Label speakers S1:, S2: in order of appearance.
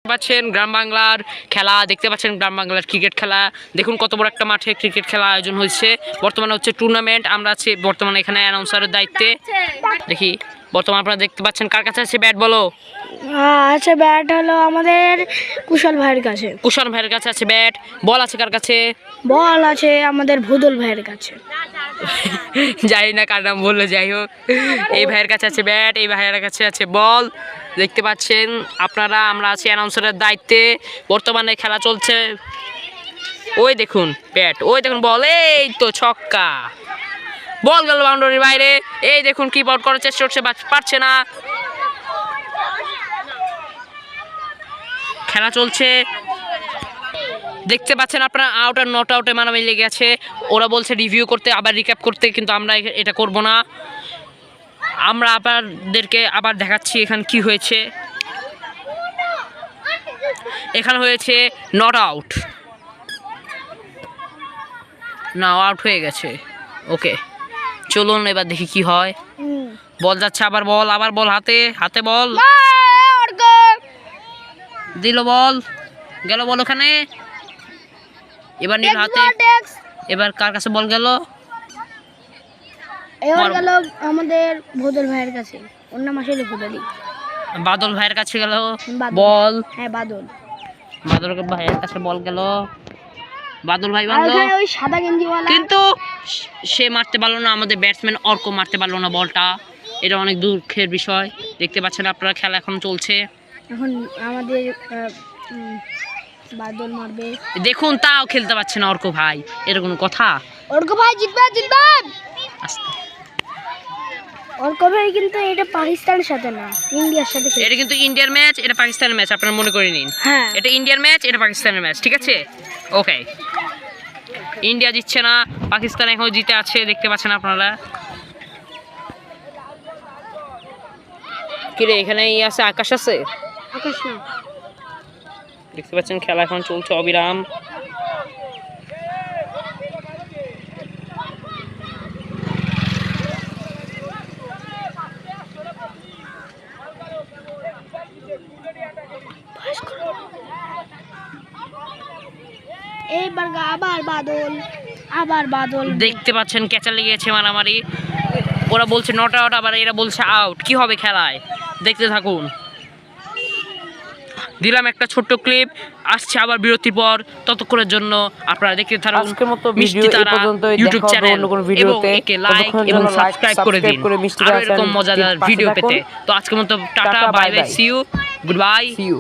S1: পাচ্ছেন গ্রাম বাংলার খেলা, দেখতে পাচ্ছেন গ্রাম বাংলার ক্রিকেট খেলা। দেখুন কত বড় একটা মাঠে ক্রিকেট খেলা আয়োজন হয়েছে। বর্তমানে হচ্ছে টুর্নামেন্ট। আমরা আছি বর্তমানে এখানে অ্যানাউন্সারের দায়িত্বে। দেখি বর্তমানে আপনারা দেখতে পাচ্ছেন কার কাছে আছে ব্যাট বলো।
S2: আচ্ছা, ব্যাট হলো আমাদের কুশল ভাইয়ের কাছে।
S1: কুশল ভাইয়ের কাছে আছে ব্যাট। বল আছে কার কাছে?
S2: বল আছে আমাদের ভুদল ভাইয়ের কাছে।
S1: জানি না কার নাম বললো, যাই হোক এই ভাইয়ের কাছে আছে ব্যাট, এই ভাইয়ের কাছে আছে বল। দেখতে পাচ্ছেন আপনারা, আমরা আছি অ্যানাউন্সারের দায়িত্বে। বর্তমানে খেলা চলছে। ওই দেখুন ব্যাট, ওই দেখুন বল, এই তো ছক্কা। বল গেল বাউন্ডারির বাইরে। এই দেখুন কি বল করার চেষ্টা করছে, পারছে না। খেলা চলছে, দেখতে পাচ্ছেন আপনারা আউট আর নট আউটে মারামারি লেগে গেছে। ওরা বলছে রিভিউ করতে, আবার রিক্যাপ করতে, কিন্তু আমরা এটা করব না। আমরা আপনাদেরকে আবার দেখাচ্ছি এখানে কি হয়েছে। এখানে হয়েছে নট আউট, না আউট হয়ে গেছে। ওকে চলুন এবার দেখি কি হয়। বল যাচ্ছে, আবার বল, আবার বল, হাতে হাতে বল দিল, বল গেল, বল ওখানে। এবার নিল হাতে, এবার কার কাছে বল গেল?
S2: এবার গেল আমাদের ভুদল ভাইয়ের কাছে। ওর নাম আসলে ভুদলই।
S1: বাদল ভাইয়ের কাছে গেল বল।
S2: হ্যাঁ, বাদল
S1: ভাইয়ের কাছে বল গেল। বাদল ভাই মারলো,
S2: ওই সাদা গেঞ্জিওয়ালা,
S1: কিন্তু সে মারতে পারলো না। আমাদের ব্যাটসম্যান অর্ক মারতে পারলো না বলটা। এটা অনেক দুঃখের বিষয়। দেখতে পাচ্ছেন আপনারা খেলা এখন চলছে।
S2: এখন আমাদের বাদল মারবে।
S1: দেখুন তাও খেলতে পারছে না অর্ক ভাই, এটা কোনো কথা?
S2: অর্ক ভাই জিতবে, জিতবে।
S1: আস্তে,
S2: অর্ক ভাই কিন্তু এটা পাকিস্তানের সাথে না, ইন্ডিয়ার সাথে।
S1: এটা কিন্তু ইন্ডিয়ার ম্যাচ, এটা পাকিস্তানের ম্যাচ, আপনারা মনে করে নিন।
S2: হ্যাঁ,
S1: এটা ইন্ডিয়ার ম্যাচ, এটা পাকিস্তানের ম্যাচ, ঠিক আছে? ওকে, ইন্ডিয়া জিতছে না, পাকিস্তান এখন জিতে আছে। দেখতে পাচ্ছেন আপনারা। কিরে এখানে আছে, আকাশ আছে?
S2: আকাশ না।
S1: দেখতে পাচ্ছেন খেলা এখন চলছে অবিরাম।
S2: এইবার আবার বাদল, আবার বাদল।
S1: দেখতে পাচ্ছেন ক্যাচা লেগে গেছে, মারামারি। ওরা বলছে নট আউট, আবার এরা বলছে আউট। কি হবে খেলায়, দেখতে থাকুন। দিলাম একটা ছোট্ট ক্লিপ, আসছে আবার বিরতির পর। ততক্ষণের জন্য আপনারা দেখতে থাকুন।
S3: আজকের মতো
S1: মিষ্টি
S3: ভিডিও এই
S1: তারা
S3: পর্যন্তই।
S1: ইউটিউব
S3: দেখা হবে
S1: চ্যানেল,
S3: অন্য কোনো
S1: এবং
S3: ভিডিওতে।
S1: একে লাইক
S3: ততক্ষণের
S1: এবং
S3: জন্য
S1: সাবস্ক্রাইব করে দিন
S3: মিষ্টি
S1: আরো
S3: তারা
S1: এরকম
S3: চ্যানেলটি
S1: মজাদার
S3: পাশে
S1: ভিডিও
S3: থাকুন।
S1: পেতে। তো আজকের মতো tata,
S3: tata,
S1: bye
S3: bye
S1: bye,
S3: bye.
S1: See you, goodbye.
S3: See you.